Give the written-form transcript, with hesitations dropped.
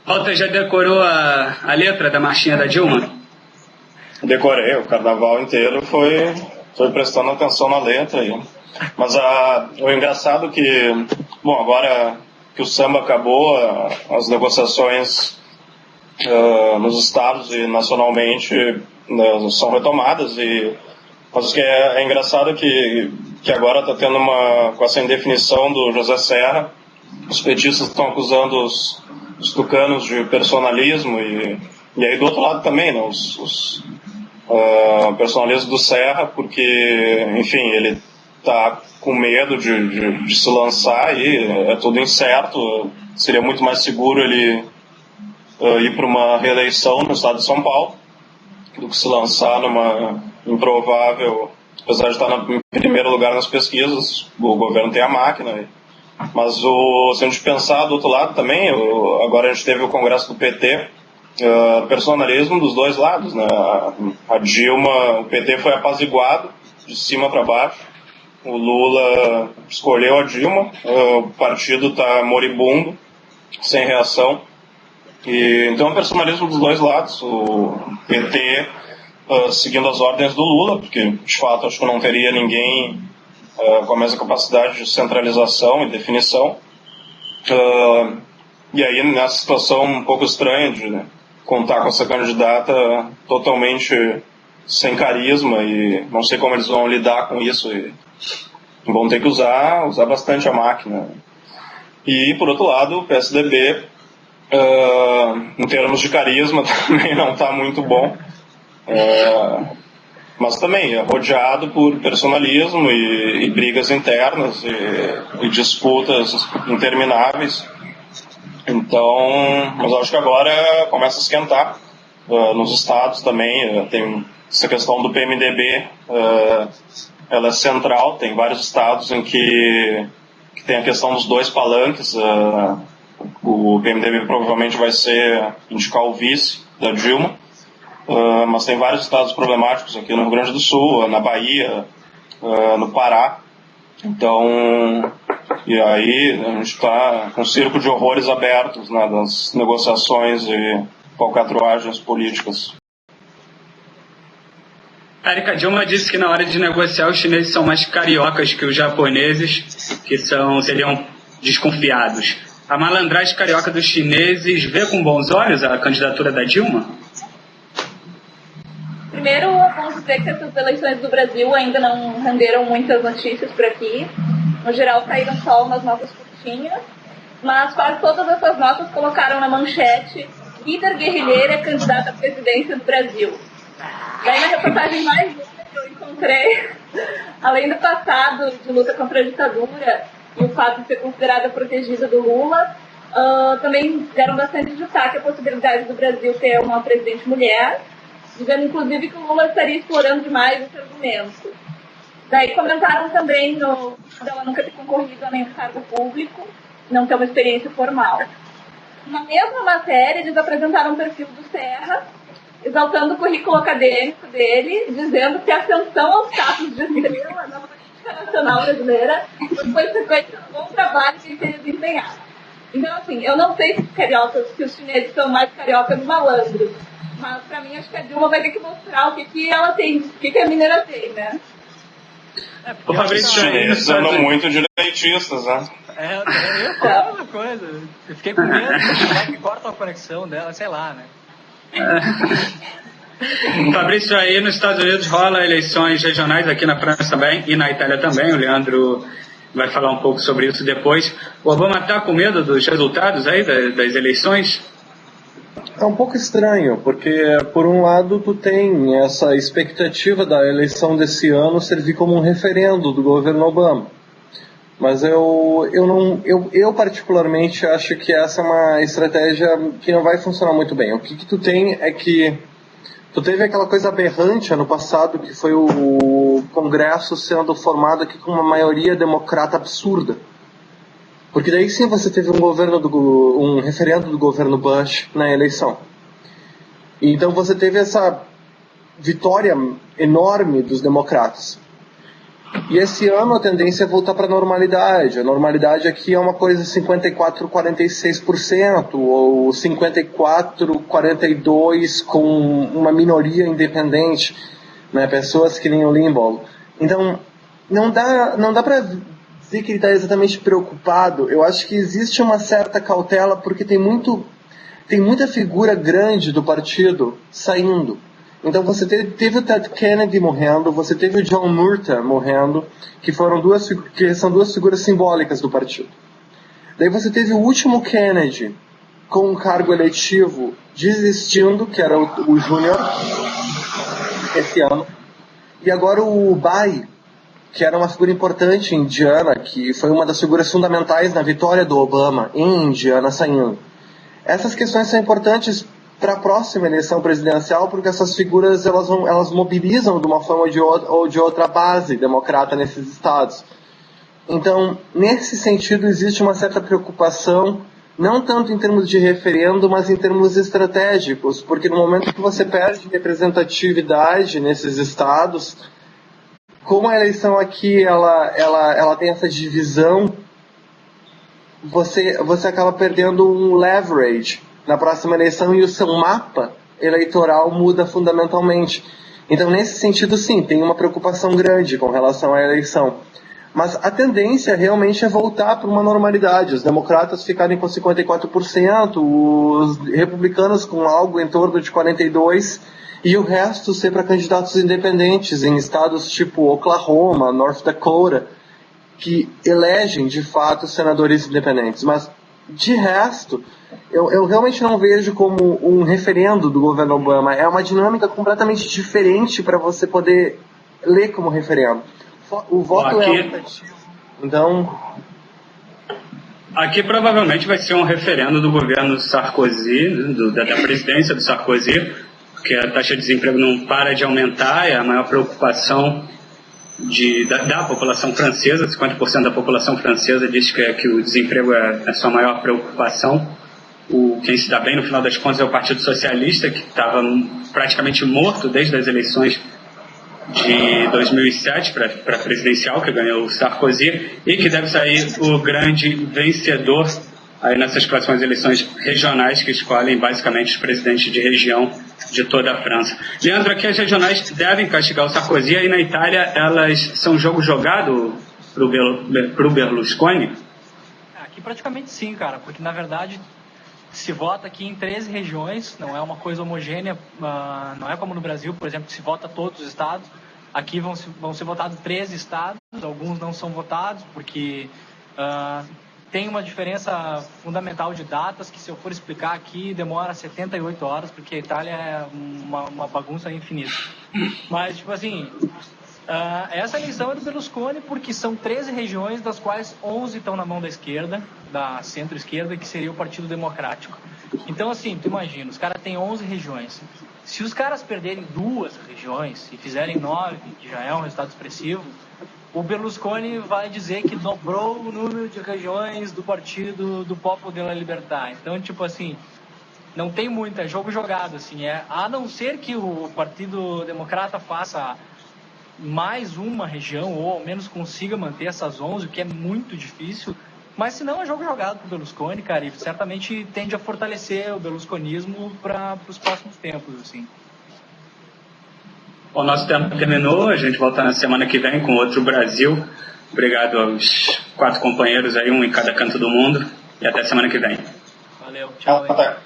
Walter, já decorou a letra da marchinha da Dilma? Decorei, o carnaval inteiro foi prestando atenção na letra aí. Mas o engraçado que, bom, agora que o samba acabou, as negociações nos estados e nacionalmente são retomadas, mas o que é engraçado que agora está tendo com essa indefinição do José Serra, os petistas estão acusando os tucanos de personalismo e aí do outro lado também, né, os personalismo do Serra, porque, enfim, ele está com medo de se lançar e é tudo incerto, seria muito mais seguro ele ir para uma reeleição no estado de São Paulo do que se lançar numa improvável, apesar de estar em primeiro lugar nas pesquisas, o governo tem a máquina. Mas se a gente pensar do outro lado também, agora a gente teve o congresso do PT, personalismo dos dois lados, né? A Dilma, o PT foi apaziguado de cima para baixo, o Lula escolheu a Dilma, o partido está moribundo, sem reação. Então é um personalismo dos dois lados, o PT seguindo as ordens do Lula, porque de fato acho que não teria ninguém com a mesma capacidade de centralização e definição, e aí nessa situação um pouco estranha de contar com essa candidata totalmente sem carisma, e não sei como eles vão lidar com isso, e vão ter que usar bastante a máquina. E por outro lado o PSDB, em termos de carisma, também não está muito bom, mas também é rodeado por personalismo e brigas internas e disputas intermináveis. Então, mas eu acho que agora começa a esquentar nos estados também. Tem essa questão do PMDB, ela é central, tem vários estados em que tem a questão dos dois palanques. O PMDB provavelmente vai indicar o vice da Dilma, mas tem vários estados problemáticos aqui no Rio Grande do Sul, na Bahia, no Pará. Então, e aí a gente está com um circo de horrores abertos, né, das negociações e falcatruagens políticas. Erika, Dilma disse que na hora de negociar os chineses são mais cariocas que os japoneses, que seriam desconfiados. A malandragem carioca dos chineses vê com bons olhos a candidatura da Dilma? Primeiro, vamos dizer que essas eleições do Brasil ainda não renderam muitas notícias por aqui. No geral, caíram só umas notas curtinhas, mas quase todas essas notas colocaram na manchete: líder guerrilheira é candidata à presidência do Brasil. Daí, na reportagem mais longa que eu encontrei, além do passado de luta contra a ditadura e o fato de ser considerada protegida do Lula, também deram bastante destaque à possibilidade do Brasil ter uma presidente mulher, dizendo inclusive que o Lula estaria explorando demais esse argumento. Daí comentaram também dela nunca ter concorrido a nenhum cargo público, não ter uma experiência formal. Na mesma matéria, eles apresentaram um perfil do Serra, exaltando o currículo acadêmico dele, dizendo que a ascensão ao status de estrela na política nacional brasileira foi consequência do bom trabalho que ele teria desempenhado. Então, assim, eu não sei se os chineses são mais cariocas do malandro, mas pra mim acho que a Dilma vai ter que mostrar o que ela tem, o que a mineira tem, né? Os chineses andam muito direitistas, né? Eu ia falar a mesma coisa. Eu fiquei com medo que corta a conexão dela, sei lá, né? Fabrício, aí nos Estados Unidos rola eleições regionais, aqui na França também e na Itália também. O Leandro vai falar um pouco sobre isso depois. O Obama está com medo dos resultados aí das eleições? É um pouco estranho, porque por um lado tu tem essa expectativa da eleição desse ano servir como um referendo do governo Obama. Mas eu particularmente acho que essa é uma estratégia que não vai funcionar muito bem. O que tu tem é que tu teve aquela coisa aberrante ano passado, que foi o Congresso sendo formado aqui com uma maioria democrata absurda. Porque daí sim você teve um referendo do governo Bush na eleição. Então você teve essa vitória enorme dos democratas. E esse ano a tendência é voltar para a normalidade. A normalidade aqui é uma coisa 54-46%, ou 54-42% com uma minoria independente, né? Pessoas que nem o Limbaugh. Então, não dá para dizer que ele está exatamente preocupado. Eu acho que existe uma certa cautela, porque tem muita figura grande do partido saindo. Então você teve o Ted Kennedy morrendo, você teve o John Murtagh morrendo, que são duas figuras simbólicas do partido. Daí você teve o último Kennedy com um cargo eletivo desistindo, que era o Júnior, esse ano. E agora o Bai, que era uma figura importante indiana, que foi uma das figuras fundamentais na vitória do Obama em Indiana, saindo. Essas questões são importantes para a próxima eleição presidencial, porque essas figuras elas mobilizam de uma forma ou de outra a base democrata nesses estados. Então, nesse sentido, existe uma certa preocupação, não tanto em termos de referendo, mas em termos estratégicos, porque no momento que você perde representatividade nesses estados, como a eleição aqui ela tem essa divisão, você acaba perdendo um leverage na próxima eleição e o seu mapa eleitoral muda fundamentalmente. Então, nesse sentido, sim, tem uma preocupação grande com relação à eleição. Mas a tendência realmente é voltar para uma normalidade. Os democratas ficarem com 54%, os republicanos com algo em torno de 42%, e o resto ser para candidatos independentes em estados tipo Oklahoma, North Dakota, que elegem, de fato, senadores independentes. Mas, de resto, eu realmente não vejo como um referendo do governo Obama. É uma dinâmica completamente diferente para você poder ler como referendo. O voto aqui, é optativo. Então, aqui provavelmente vai ser um referendo do governo Sarkozy, da presidência do Sarkozy, porque a taxa de desemprego não para de aumentar, é a maior preocupação da população francesa. 50% da população francesa diz que o desemprego é a sua maior preocupação. Quem se dá bem, no final das contas, é o Partido Socialista, que estava praticamente morto desde as eleições de 2007 para presidencial, que ganhou o Sarkozy, e que deve sair o grande vencedor aí nessas próximas eleições regionais, que escolhem basicamente os presidentes de região de toda a França. Leandro, aqui as regionais devem castigar o Sarkozy, aí na Itália elas são jogo jogado para o Berlusconi? Aqui praticamente sim, cara, porque na verdade se vota aqui em 13 regiões, não é uma coisa homogênea, não é como no Brasil, por exemplo, que se vota todos os estados. Aqui vão ser votados 13 estados, alguns não são votados, porque tem uma diferença fundamental de datas, que se eu for explicar aqui demora 78 horas, porque a Itália é uma bagunça infinita. Mas, tipo assim, essa eleição é do Berlusconi porque são 13 regiões, das quais 11 estão na mão da esquerda, da centro-esquerda, que seria o Partido Democrático. Então, assim, tu imagina, os caras têm 11 regiões. Se os caras perderem 2 regiões e fizerem 9, que já é um resultado expressivo, o Berlusconi vai dizer que dobrou o número de regiões do Partido do Popolo della Libertà. Então, tipo assim, não tem muito, é jogo jogado, assim, a não ser que o Partido Democrata faça mais uma região, ou ao menos consiga manter essas 11, o que é muito difícil, mas se não é jogo jogado pro Berlusconi, cara, e certamente tende a fortalecer o berlusconismo para os próximos tempos, assim. O nosso tempo terminou, a gente volta na semana que vem com outro Brasil. Obrigado aos 4 companheiros aí, um em cada canto do mundo, e até semana que vem. Valeu, tchau. Até.